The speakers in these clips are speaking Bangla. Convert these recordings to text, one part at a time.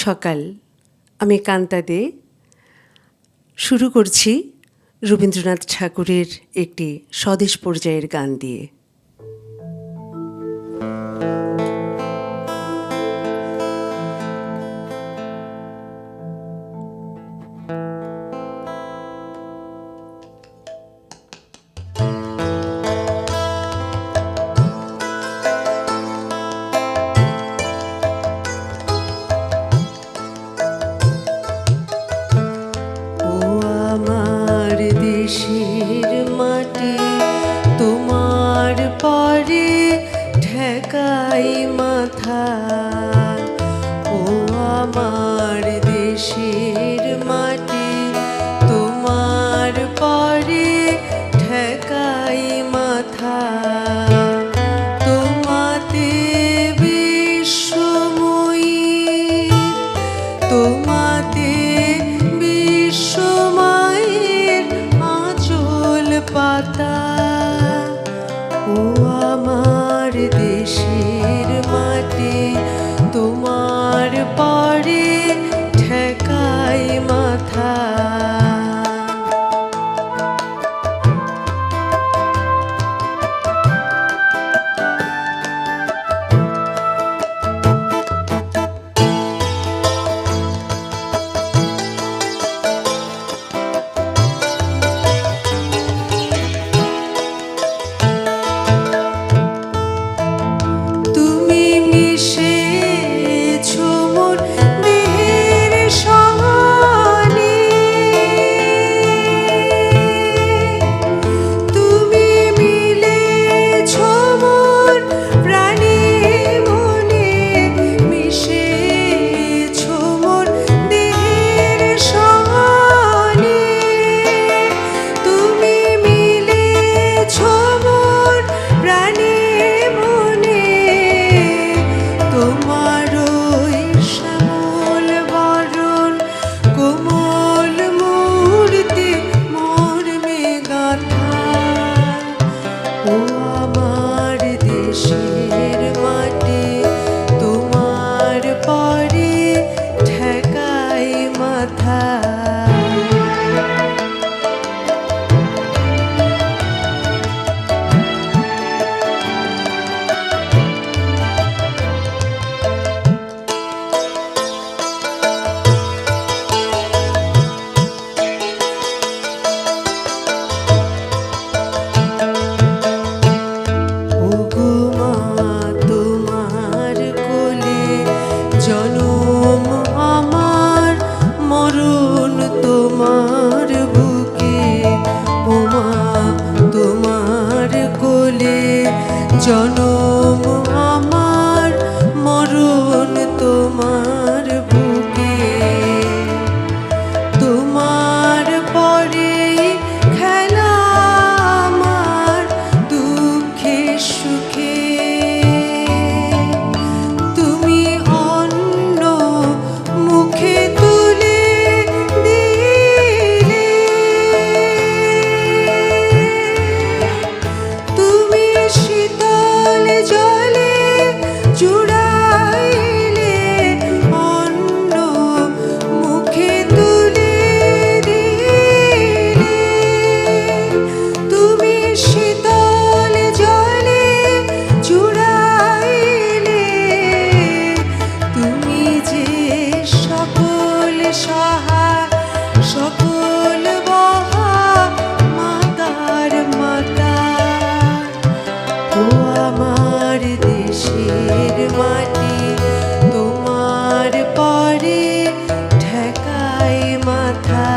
সকাল। আমি কান্তা দে শুরু করছি রবীন্দ্রনাথ ঠাকুরের একটি স্বদেশ পর্যায়ের গান দিয়ে। দেশের মাটি তোমার পরে ঠেকাই মাথা, ও আমার দেশের মাটি তোমার পরে ঠেকাই মাথা। তোমাতে বিশ্বময়ী, তোমাতে পাতা, ও আমার দেশের মাটি তোমার পরে ঠেকাই মাথা। জনম আমার মরণ তোমার বুকে, তোমার পরে খেলা আমার দুঃখে সুখে। তুমি অন্য মুখে তুলে দিলে, তুমি শীতল জলে জুড়াইলে, অন্য মুখে তুলে দিলে। তুমি শীতল জলে জুড়াইলে, তুমি যে সকল সহা সকল বহা মাতার মাতা, ও আমার দেশের মাটি তোমার পরে ঠেকাই মাথা।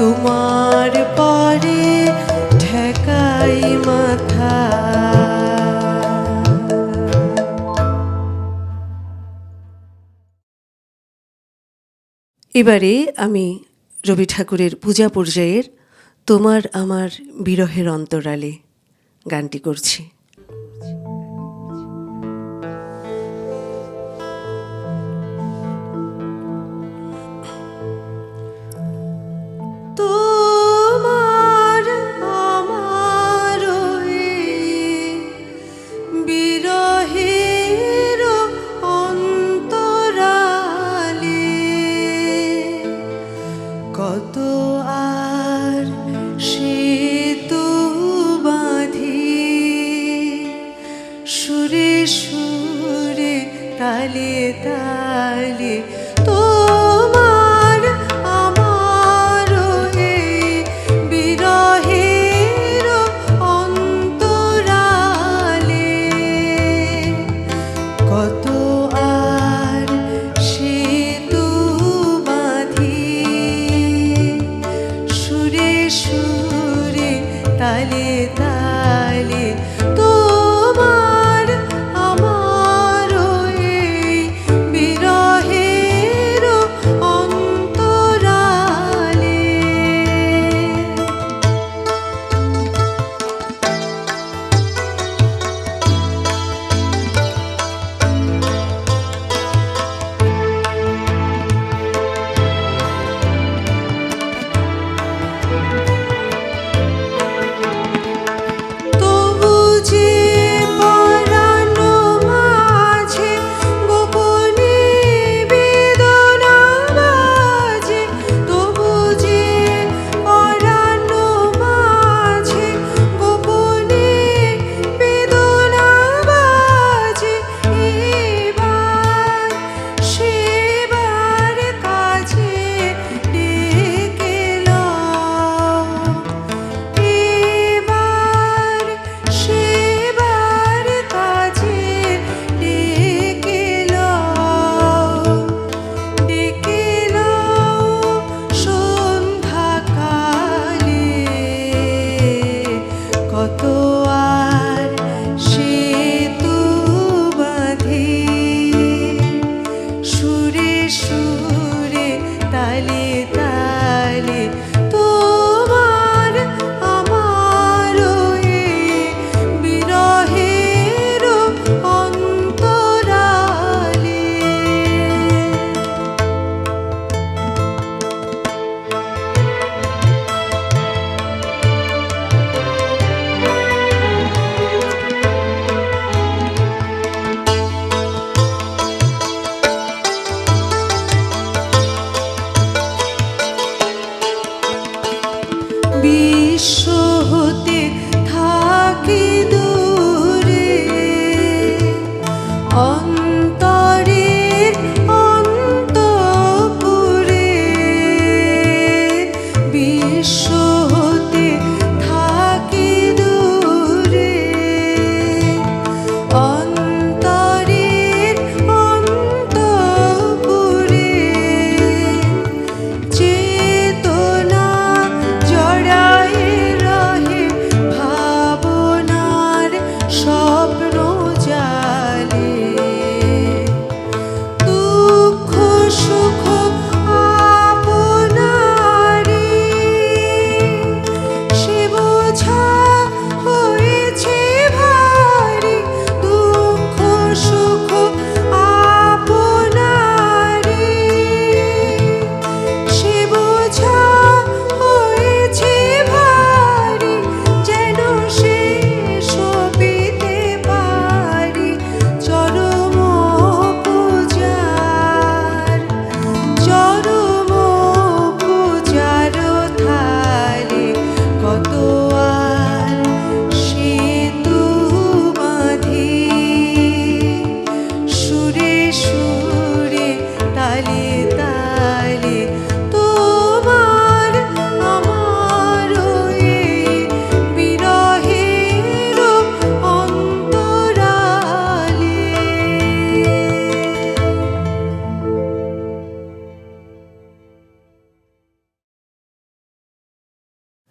তোমার পরে ঠেকাই মাথা। এবারে আমি রবি ঠাকুরের পূজা পর্যায়ের তোমার আমার বিরহের অন্তরালে গানটি করছি। তোমার আমার বিরহের অন্তরালে কত আর সেতু বাঁধি, সুরে সুরে তালে তালে তোমার আমার বিরহের অন্তরালে কত আর সেতু বাঁধি, সুরে সুরে তালে তালে তোমার আমার বিরহের অন্তরালে। তবু যে পরানো মাঝে গোপনে বেদনা বাজে, তবু যে পরানো মাঝে গোপনে বেদনা বাজে, এবার সেবার কাছে ডেকে লও, এবার সেবার কাছে ডেকে লও, ডেকে লও সন্ধ্যাকালে কত আর সেতু বাঁধি, সুরে সুরে তালে তালে তোমার আমার বিরহের অন্তরালে।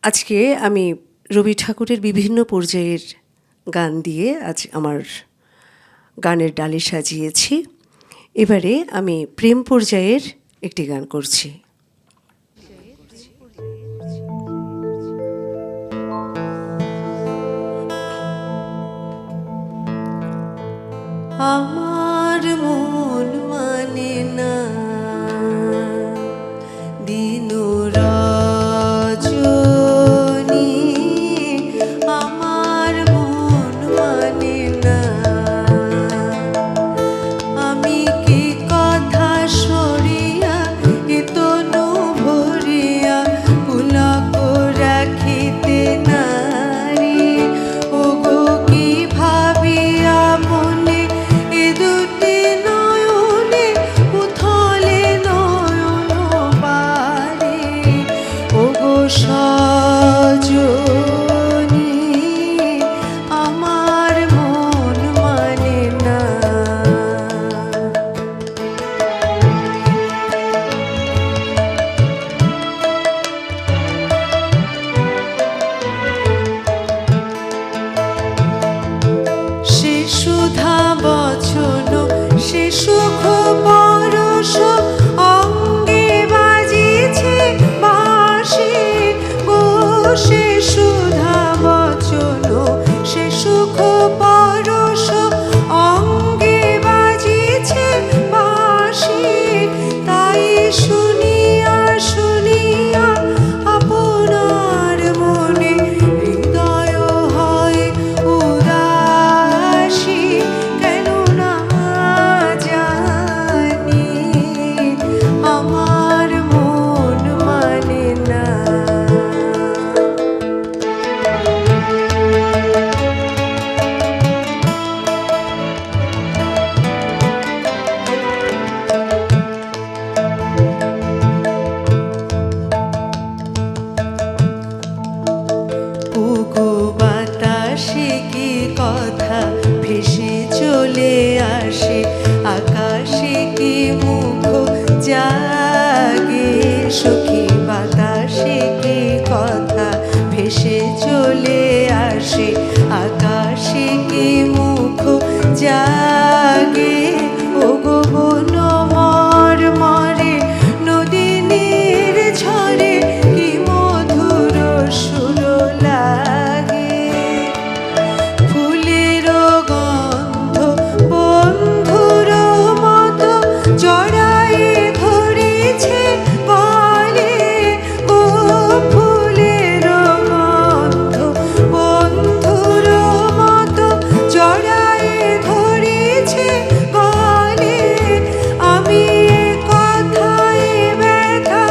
আজকে আমি রবি ঠাকুরের বিভিন্ন পর্যায়ের গান দিয়ে আজ আমার গানের ডালি সাজিয়েছি। এবারে আমি প্রেম পর্যায়ের একটি গান করছি। আমার মন মানে না দিন রজনী, আমার মন মানে না। আমি কি কথা সরিয়া এ তনু ভরিয়া পুলক রাখিতে নারী, ওগো কি ভাবিয়া মনে এ দুটি নয়নে উথলে নয়ন বারে, ওগো সজনী আমার মন মানে না। সে সুধা বচন সে সুখ পরশ অঙ্গে বাজিছে বাঁশি গো, সে সুধা বচন সে সুখ পরশ অঙ্গে বাজিছে বাঁশি, তাই শুনিয়া শুনিয়া আপনার মনে হৃদয় হয় উদাসী, কেন না জানি আমার মন মানে না। ওগো বাতাসে কি কথা ভেসে চলে আসে, আকাশে কি মুখ জাগে, সখী বাতাসে কি কথা ভেসে চলে আসে, আকাশে কি মুখ জাগে, ওগো বন মরে নদীনীর ঝরে কি মধুর সুর লাগে, ফুলের গন্ধ বন্ধুর মতো জড়ায়ে ধরেছে গলে, ও ফুলের গন্ধ বন্ধুর মতো জড়ায়ে ধরেছে গলে, আমি এ কথায় ব্যথা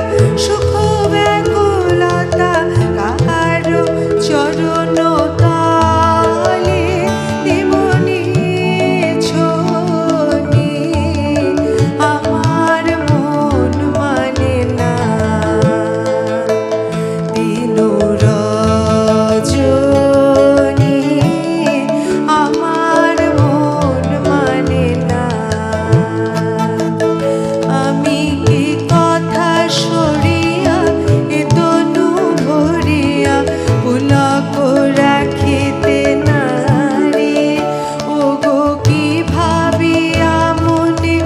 সুখ ব্যাকুলতা কাহারো চরণ তলে দিবনি ছনি, আমার মন মানে না দিন রজনী, আমার মন মানে না। আমি কি কথা সরিয়া এ তনু ভরিয়া পুলক রাখিতে নারী, ওগো কি ভাবিয়া মনে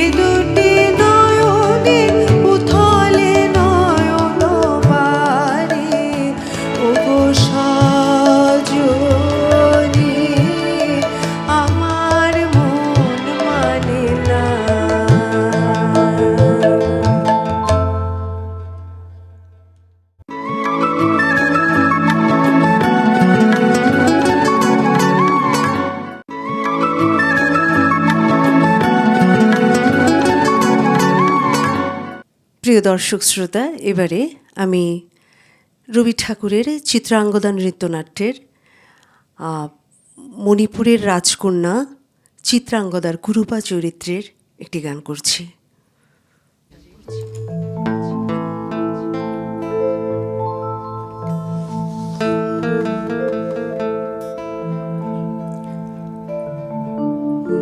এ দুটি নয়নে উথলে নয়ন বারে, ওগো সজনী আমার মন মানে না। প্রিয় দর্শক শ্রোতা, এবারে আমি রবি ঠাকুরের চিত্রাঙ্গদা নৃত্যনাট্যের মণিপুরের রাজকন্যা চিত্রাঙ্গদার কুরুপা চরিত্রের একটি গান করছি।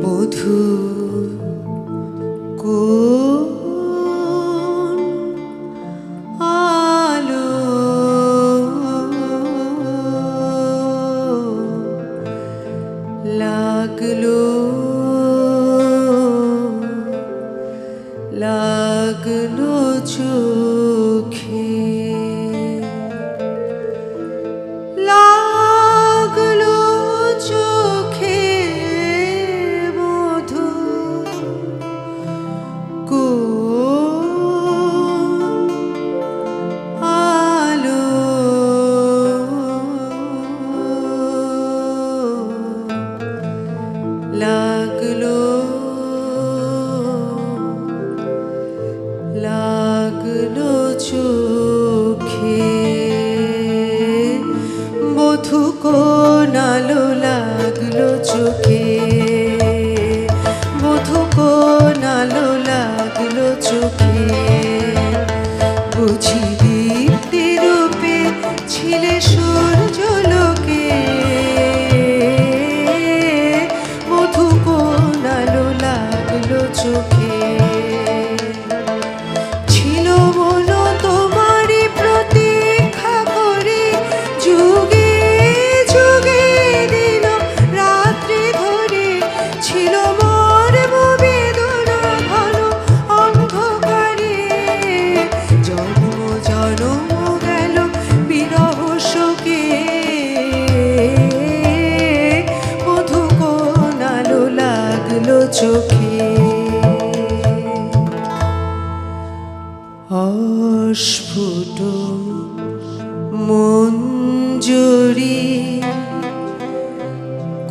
মধু কোন আলো লাগলো চোখে, লাগলো চোখে মধু, আলো লাগলো, লাগলো চোখে মধু, কোন আলো লাগলো চোখে মধু, কোন আলো লাগলো চোখে, বুঝি দীপ্তি রূপে ছিলে সূর্যলোকে, মধু কোন আলো লাগলো চোখে, ছিল মন তোমারই প্রতীক্ষা করে, যুগে যুগে দিন রাত্রি ধরে, ছিল মর্ম বেদনা ঘন অন্ধকারে, জন্ম জন্ম গেল বিরহ শোকে, মধু কোন আলো লাগলো চোখে, অস্ফুট মঞ্জরি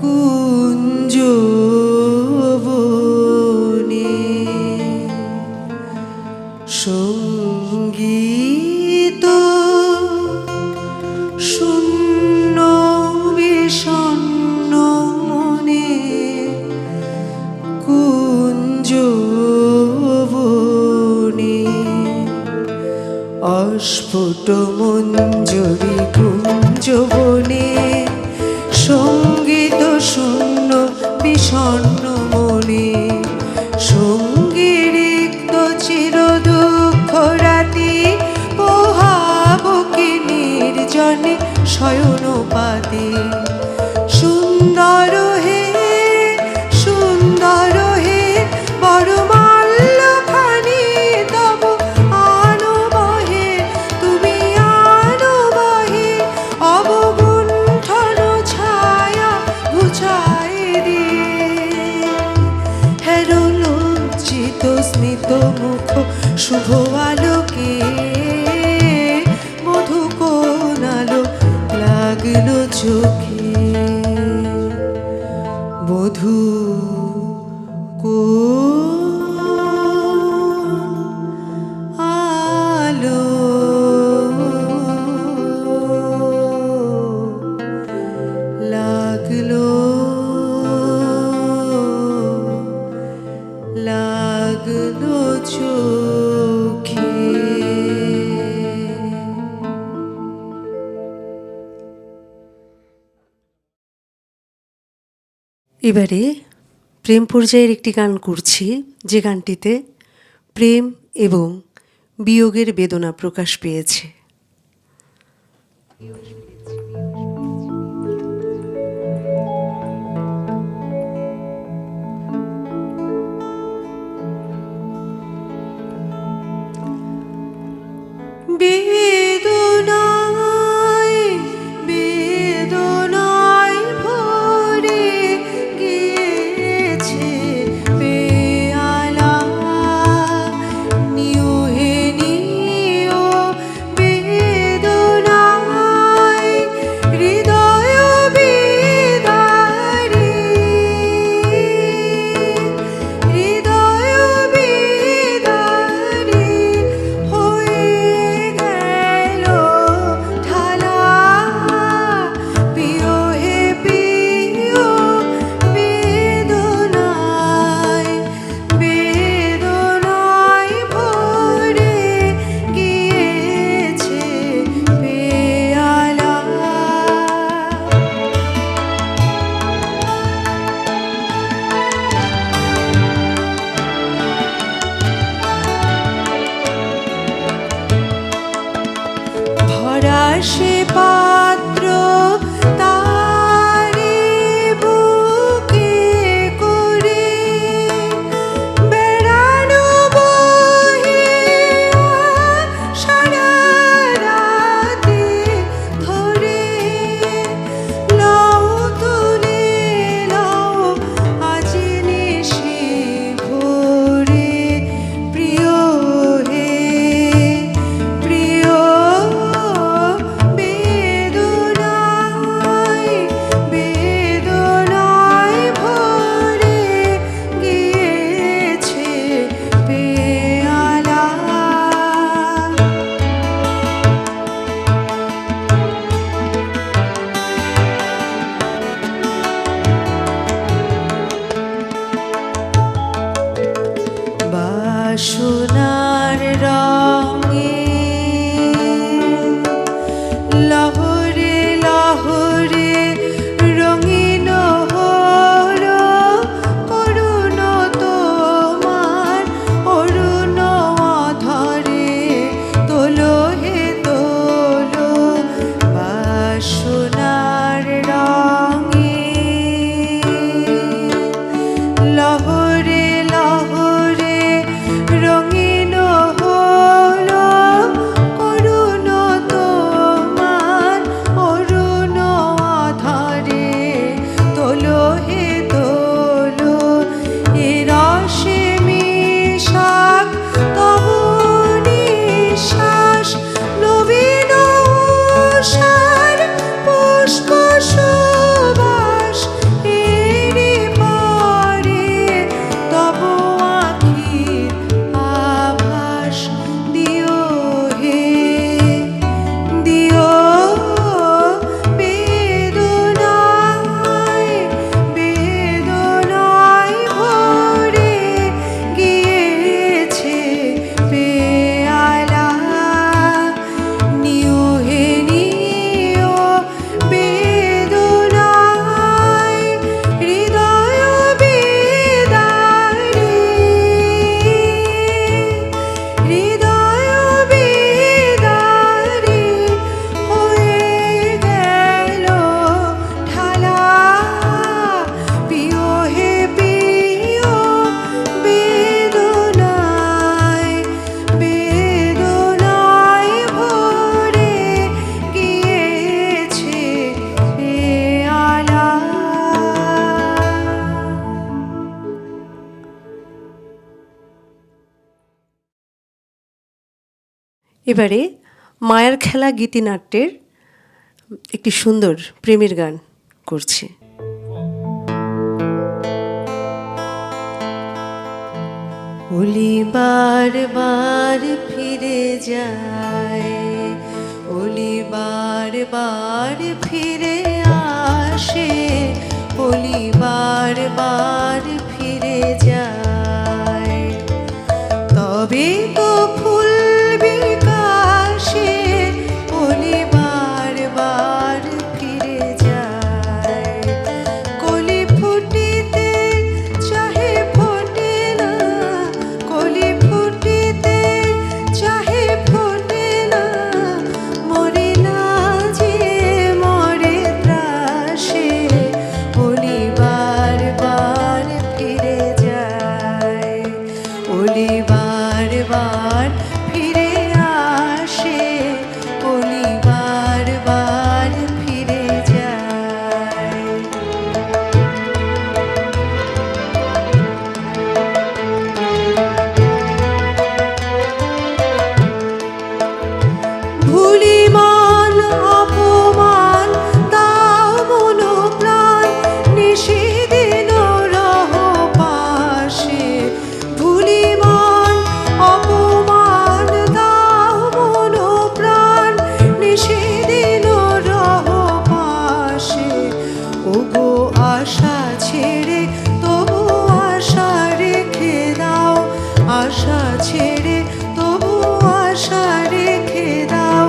কুঞ্জবনে, সঙ্গীত শূন্য বিষণ্ণ মনে, কুঞ্জবনে, অস্ফুট মঞ্জরি কুঞ্জবনে, সঙ্গীত শূন্য বিষণ্ণ মনে, সঙ্গী রিক্ত চির দুঃখ রাতি, পোহাবকে নির্জনে শয়ন পাতে, সুন্দর হে সুন্দর হে বড় মাল্যখানি তব আনো বহে, তুমি আনো বহে অবগুণ্ঠন ছায়া ঘুচায় দিয়ে, হেরো লজ্জিত স্মিত মুখ শুভ আলোকে, মধু কোন আলো লাগলো চোখে, মধু কোন আলো লাগলো, লাগলো চোখে। এবারে প্রেম পর্যায়ের একটি গান করছি, যে গানটিতে প্রেম এবং বিয়োগের বেদনা প্রকাশ পেয়েছে। বেদনায় বেদনায় ভরে গিয়েছে পেয়ালা, নিও হে নিও বেদনায় হৃদয় বিদারী, হৃদয় বিদারী হয়ে গেল ঢালা, প্রিয় হে প্রিয় বেদনায় বেদনায় ভরে গিয়েছে পেয়ালা। ভরা সে পাত্র তারি বুকে করে, বেড়ানো সোনার রঙে লহরে লহরে রঙিন হলো করুণ তোমার অরুণ অধরে তোলো হে তোলো বাসনার রঙে লহরে লহরে রঙিন হলো করুণ তোমার অরুণ আধারে তোলো হে তোলো এ রসে মিশাক তবু নিঃশ্বাস নবীন উষার পুষ্প সুবাস এরই পরে তব আখির আভাস দিও হে দিও বেদনায় বেদনায় ভরে গিয়েছে পেয়ালা নিও হে নিও বেদনায় হৃদয় বেদারে হৃদয় বেদারে হয়ে গেল ঢালা পিও হে পিও বেদনায় বেদনায় ভরে গিয়েছে পেয়ালা। এবারে মায়ার খেলা গীতিনাট্যের একটি সুন্দর প্রেমের গান করছি। ওলি বার বার ফিরে যায় ওলি বার বার ফিরে আসে ওলি বার বার ফিরে যায় তবে তো ফুল বিকাশে ওলি বার বার ফিরে যায় কলি ফুটিতে চাহে ফোটে না কলি ফুটিতে চাহে ফোটে না মরে না যে মরে ত্রাসে ওলি বার বার ফিরে যায় ওলি বার বার ফিরে আসে ওলি বার বার ফিরে যায় ভুলিমান অপমান দাও মনো প্রাণ নিষেদিন রহ পাশে ভুলিমান অপমান দাও মনো প্রাণ নিষেদিন রহ পাশে ওগো আশা ছেড়ে তবু আশা রেখে দাও আশা ছেড়ে তবু আশা রেখে দাও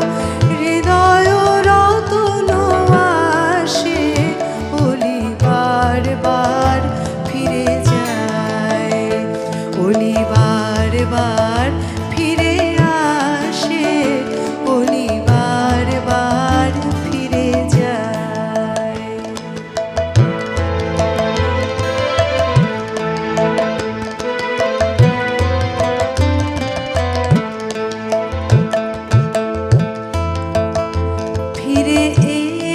হৃদয় রতন আসে ওলি বার বার ফিরে যায় ওলি বার বার ফিরে আসে ওলি বার বার ফিরে যায় ফিরে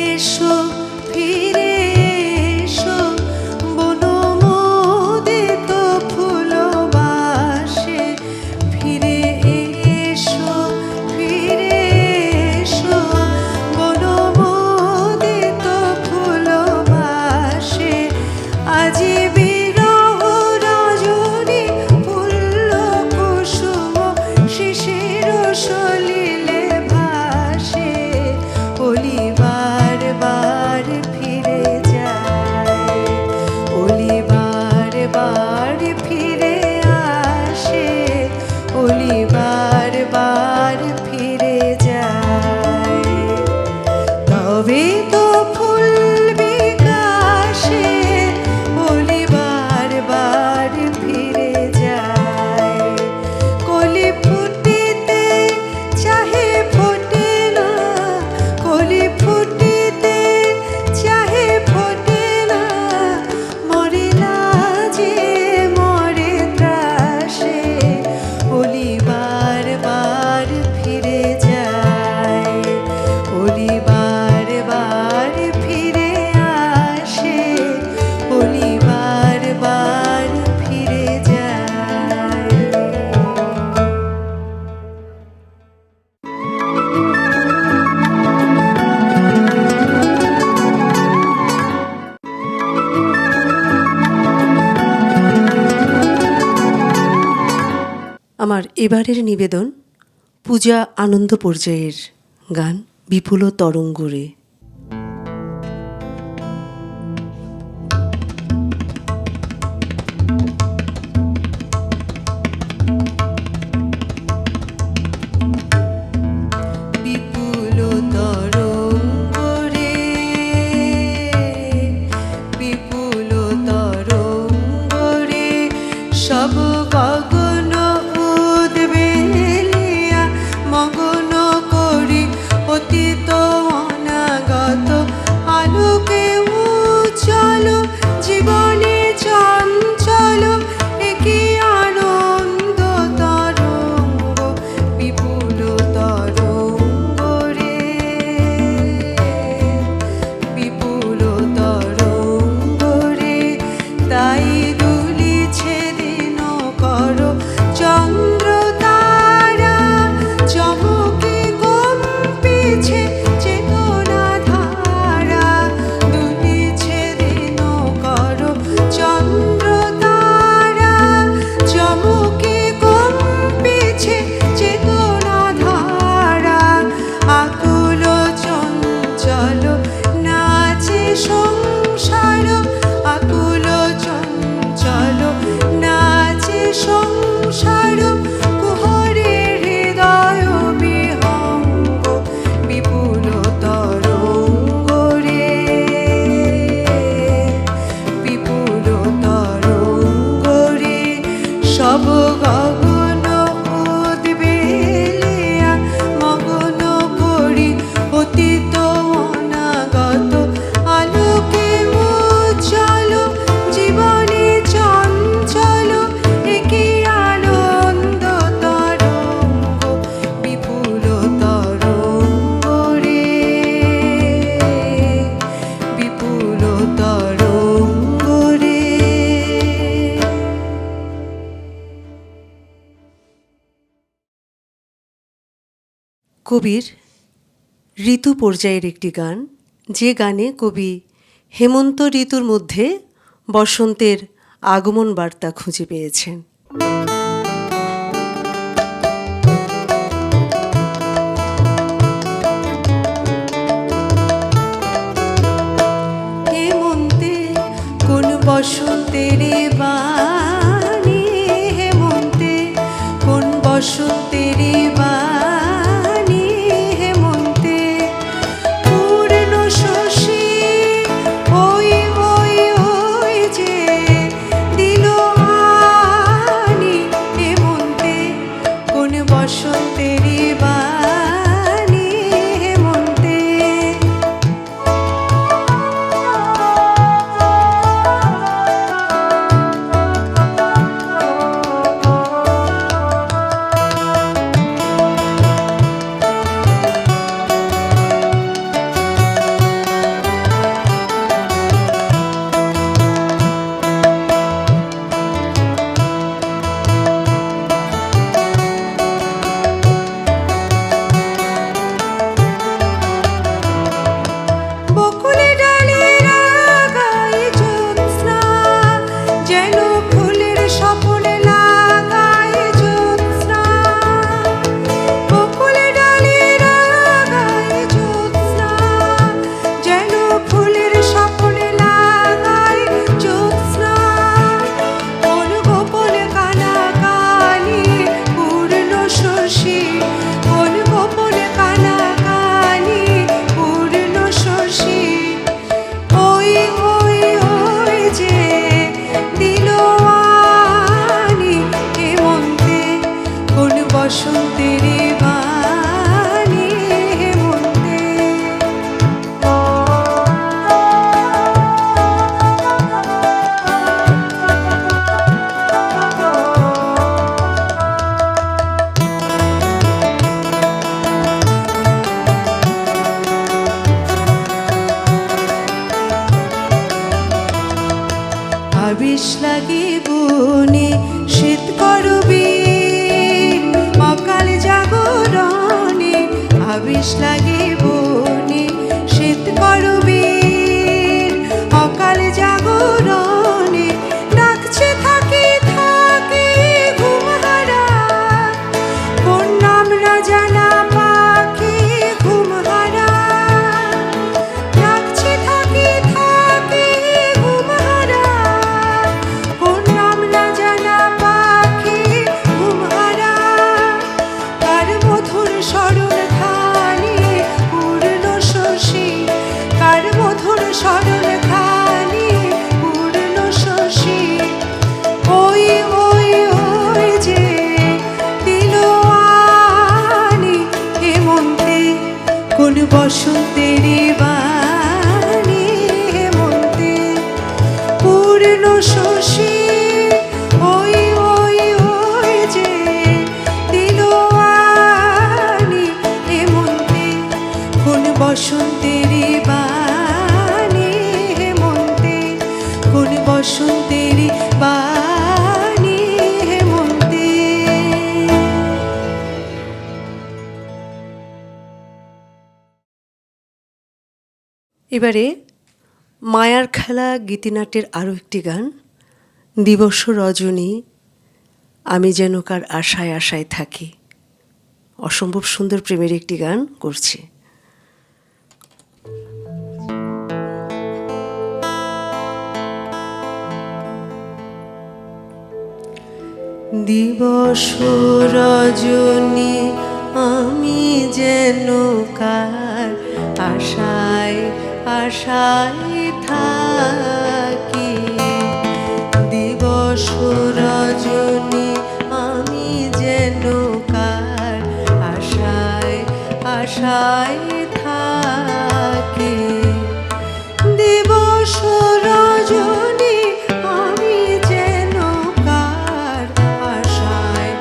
এসো ফিরে এসো বনমোদিত ফুলবাসে ফিরে এবারের নিবেদন পূজা আনন্দ পর্যায়ের গান বিপুল তরঙ্গরে। বিপুল তরঙ্গরে, বিপুল তরঙ্গরে, সব গগন উদ্বেলিয়া মগন করি অতীত অনাগত আলোকে উজ্জ্বল জীবনে চঞ্চল একই আনন্দ তরঙ্গ বিপুল তরঙ্গ রে, বিপুল তরঙ্গ রে। তাই দুলিছে দিন কর চন্দ্র তারা, চমকে কম্পিছে চেতনা ধারা। দুলিছে দিন কর চন্দ্র তারা, চমকে কম্পিছে চেতনা ধারা। আকুল চঞ্চল নাচে সংসার, আকুল চঞ্চল নাচে সংসার। কুহরে হৃদয় বিহঙ্গ বিপুল তরঙ্গ রে, বিপুল তরঙ্গ রে। সব গগন উদ্বেলিয়া মগন করি অতীত অনাগত আলোকে উজ্জ্বল জীবনে চঞ্চল একই আনন্দ তরঙ্গ বিপুল তরঙ্গ রে, বিপুল তরঙ্গ রে। কবির ঋতু পর্যায়ের একটি গান, যে গানে কবি হেমন্ত ঋতুর মধ্যে বসন্তের আগমন বার্তা খুঁজে পেয়েছেন। হেমন্তে কোন বসন্তের বাণী, হেমন্তে কোন বসন্তের বাণী। হেমন্তে পূর্ণ শশী ওই ওই ওই যে দিল আনি। হেমন্তে কোন বসন্তের বাণী, হেমন্তে। বকুলে ডালে রাগায় জ্যোৎস্না, যেন ফুলের স্বপনে লাগায় জ্যোৎস্না। বকুলে ডালে রাগায় জ্যোৎস্না, যেন ফুলের স্বপনে লাগায় জ্যোৎস্না। কোন গোপন কানাকানি পূর্ণ শশী, কোন গোপন কানাকানি পূর্ণ শশী। ওই ওই ওই যে দিল আনি। হেমন্তে কোন বসন্তের বাণী, হেমন্তে। আবিষ লাগে বনে শীত করবি, অকাল জাগরণে আবিষ লাগে বনে শীত করবি। অকাল জাগরণে ডাকছে থাকি থাকি ঘুমহারা, বসন্তেরই বাণী হেমন্তে পূর্ণ শশী ওই ওই ওই যে দিল আনি হেমন্তে কোন বসন্তেরই বাণী হেমন্তে কোন বসন্তেরই বাণী হেমন্তে। এবারে মায়ার খেলা গীতিনাট্যের আরও একটি গান, দিবস রজনী আমি যেন কার আশায় আশায় থাকি। অসম্ভব সুন্দর প্রেমের একটি গান করছি। দিবস রজনী আমি যেন কার আশায় আশায় থাকি। দিবস রজনী আমি যেন কার আশায় আশায় থাকি। দিবস রজনী আমি যেন কার আশায়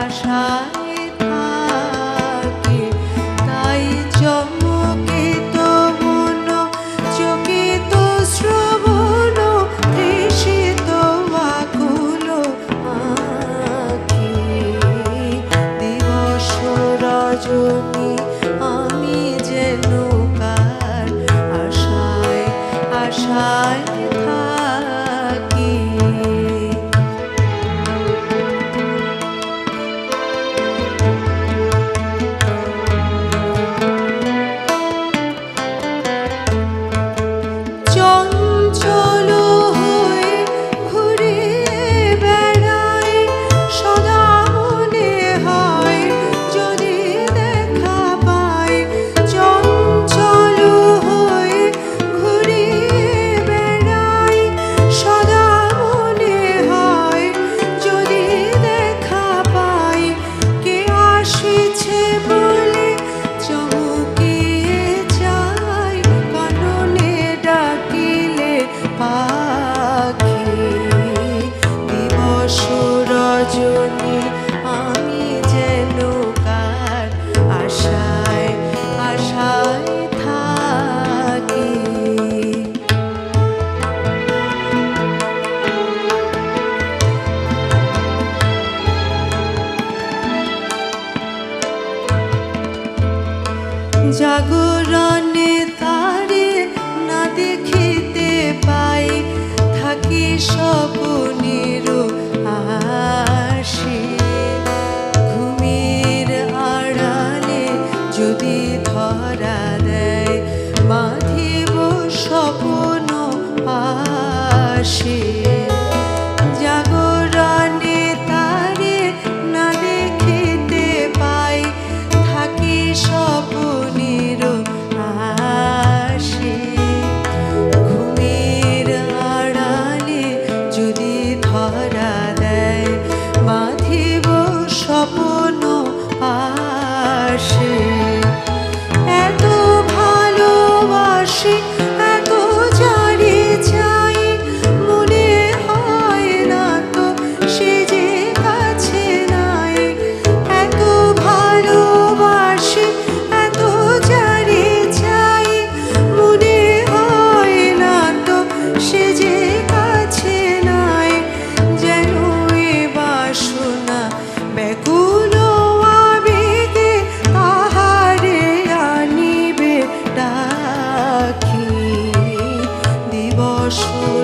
আশায় থাকি। তাই চমকিত মন চকিত শ্রবণ তৃষিত আকুল আঁখি। দিবস রজনী আমি যেন কার আশায় আশায় থাকি। চঞ্চল হয়ে ঘুরে বেড়ায় সদা মনে হয় যদি দেখা পায়। চঞ্চল হয়ে ঘুরে বেড়ায় সদা মনে হয় যদি দেখা পায়। কে আসিছে বলে চমকিয়ে যায় কাননে ডাকিলে পাখি। দিবস রজনী আমি যেন কার আশায় আশায় থাকি। জাগরণে তারে না দেখিতে পাই থাকি স্বপ্নের আশে। ঘুমের আড়ালে যদি ধরা দেয় বাঁধিব স্বপ্ন আসে। জাগরণে তারে না দেখিতে পাই থাকি স্বপ্নের আশে। ঘুমের আড়ালে যদি ধরা দেয় বাঁধিব স্বপ্ন আসে। এত ভালোবাসি এত জানি চাই মনে হয় না তো সে যে কাছে নাই। এত ভালোবাসি এত জানি চাই মনে হয় না তো সে যে কাছে নাই। যেন এ বাসনা ব্যাকুল আবেগে তাহারে আনিবে ডাকি। দিবস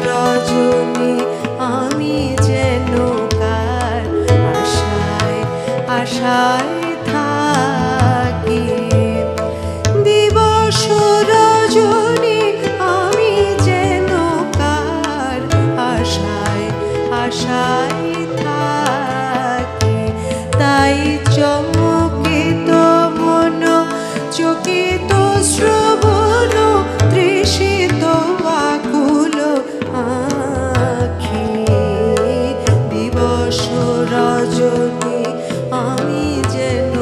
রজনী আমি যেন কার আশায় আশায় থাকি। দিবস রজনী আমি যেন কার আশায় আশায় থাকি। তাই চমকিত মন চকিত শ্রবণ তৃষিত আকুল আঁখি। দিবস রজনী আমি যেন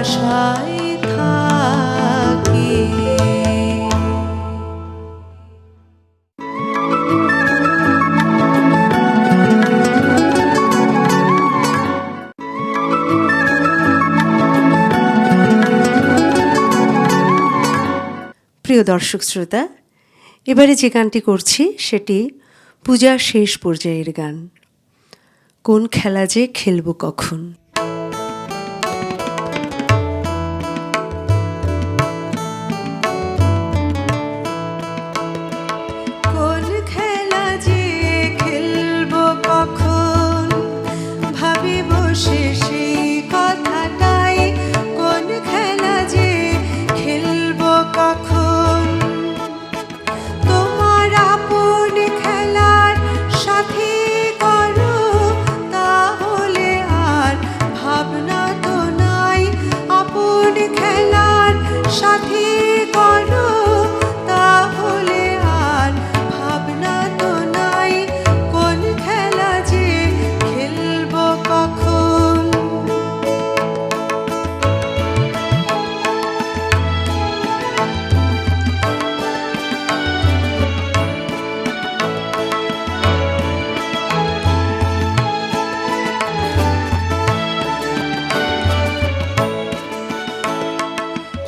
আশায় থাকি। প্রিয় দর্শক শ্রোতা, এবারে যে গানটি করছি সেটি পূজার শেষ পর্যায়ের গান, কোন খেলা যে খেলবো কখন। কোন খেলা যে খেলবো কখন, ভাবি বসে সেই কথাটাই, কোন খেলা যে খেলবো কখন। তোমার আপন খেলার সাথী করো, তাহলে আর ভাবনা তো নাই। আপন খেলার সাথী করো, তাহলে আর ভাবনা তো নাই। কোন খেলা যে খেলবো কখন।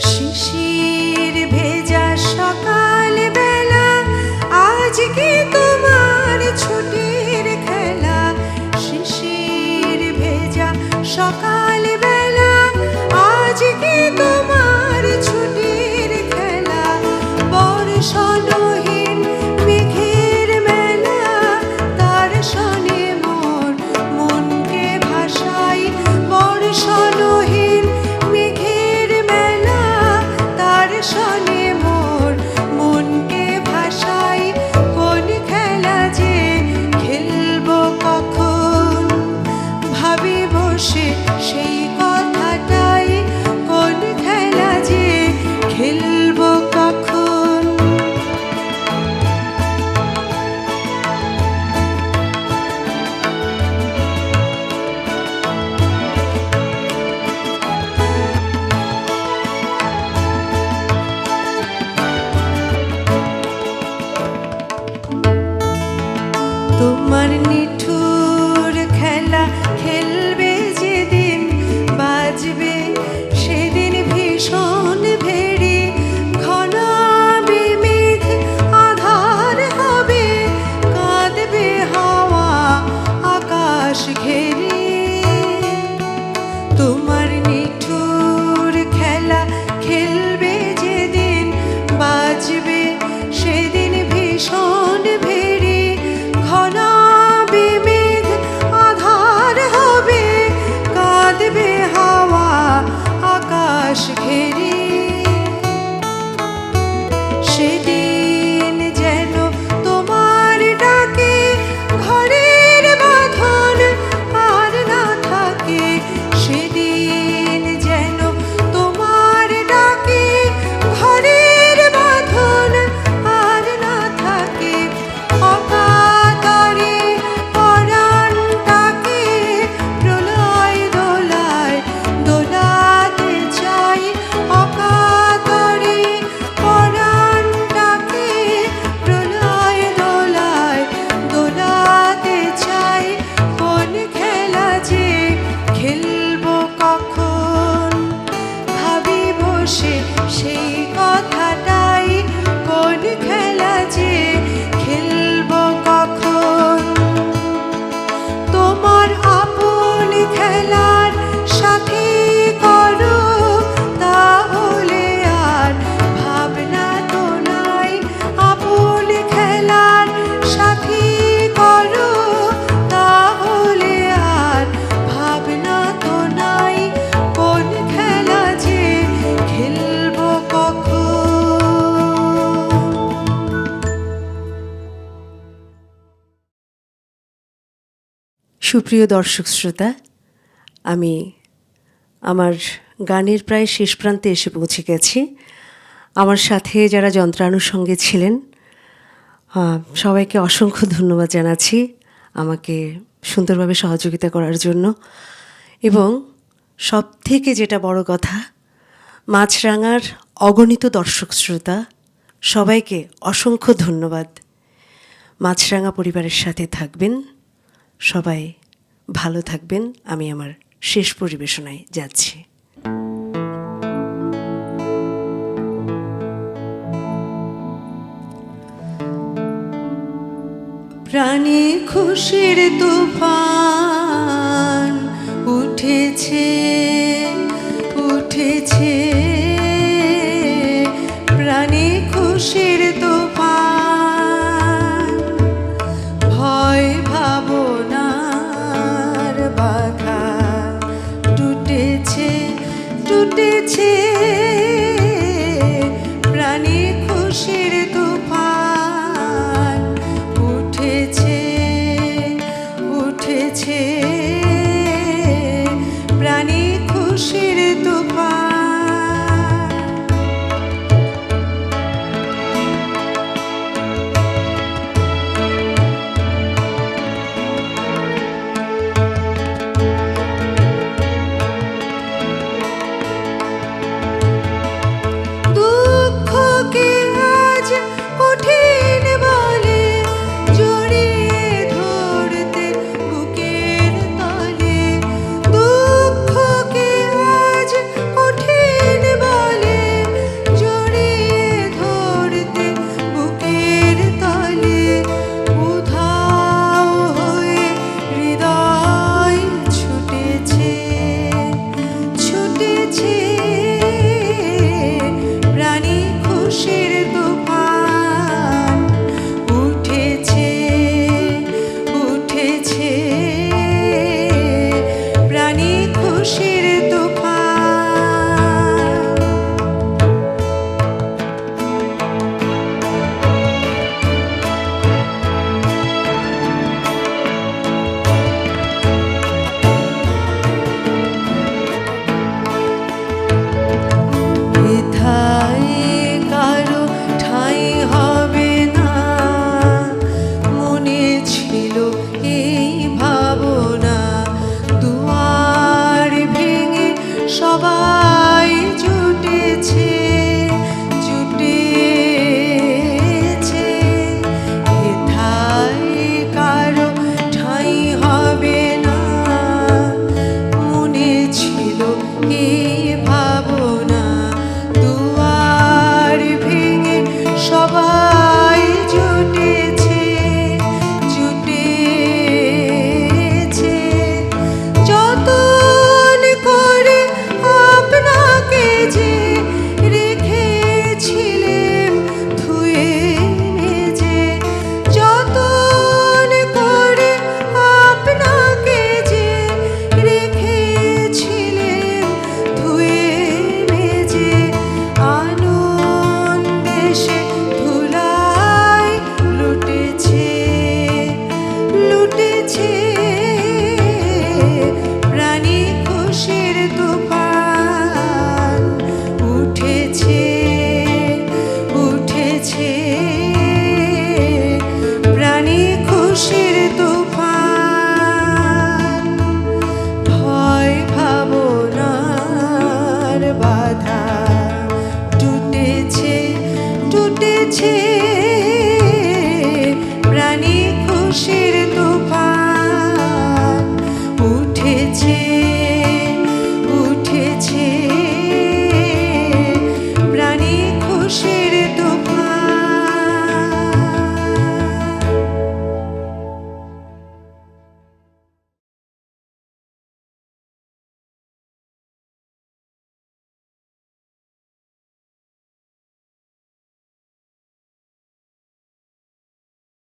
শিশির ভেজা সকাল বেলা, আজকে তোমার ছুটির খেলা। শিশির ভেজা সকাল বেলা, আজকে তোমার ছুটির খেলা। বর্ষণহীন মেঘের মেলা, তার শনে মোর মনকে ভাসাই। বর্ষণহীন মেঘের মেলা, তার শনে মোর মনকে ভাসাই। কোন খেলা যে খেলবো কখন, ভাবি বসে সেই কথাটাই, কোন খেলা যে খেলবো কখন। তোমার নিঠুর খেলা খেলবে যেদিন, বাজবে সেদিন ভীষণ ভেরি। ঘনাবে মেঘ, আধার হবে, কাঁদবে হাওয়া আকাশ ঘেরে। তোমার নিঠুর খেলা খেলবে যেদিন, বাজবে সেদিন ভীষণ ভেরি। ঘনাবে মেঘ, আধার হবে, কাঁদবে হাওয়া আকাশ ঘেরে। সেদিন যেন তোমার ডাকে ঘরের বাঁধন আর না থাকে। সেদিন যেন তোমার ডাকে ঘরের বাঁধন আর না থাকে। অকাতরে পরাণটাকে প্রলয় দোলায় দোলাতে চাই। অকাতরে পরাণটাকে প্রলয় দোলায় দোলাতে চাই। কোন খেলা যে খেলবো কখন, ভাবি বসে সেই কথাটাই, কোন খেলা যে খেলবো কখন। তোমার আপন খেলার সাথী করো, তাহলে আর ভাবনা তো নাই। আপন খেলার সাথী করো, তাহলে আর ভাবনা তো নাই। কোন খেলা যে খেলবো কখন। সুপ্রিয় দর্শক শ্রোতা, আমি আমার গানের প্রায় শেষ প্রান্তে এসে পৌঁছে গেছি। আমার সাথে যারা যন্ত্রানুষঙ্গে ছিলেন, সবাইকে অসংখ্য ধন্যবাদ জানাচ্ছি আমাকে সুন্দরভাবে সহযোগিতা করার জন্য। এবং সব থেকে যেটা বড় কথা, মাছরাঙার অগণিত দর্শক শ্রোতা সবাইকে অসংখ্য ধন্যবাদ। মাছরাঙা পরিবারের সাথে থাকবেন, সবাই ভালো থাকবেন। আমি আমার শেষ পরিবেশনায় যাচ্ছি। প্রাণে খুশির তুফান উঠেছে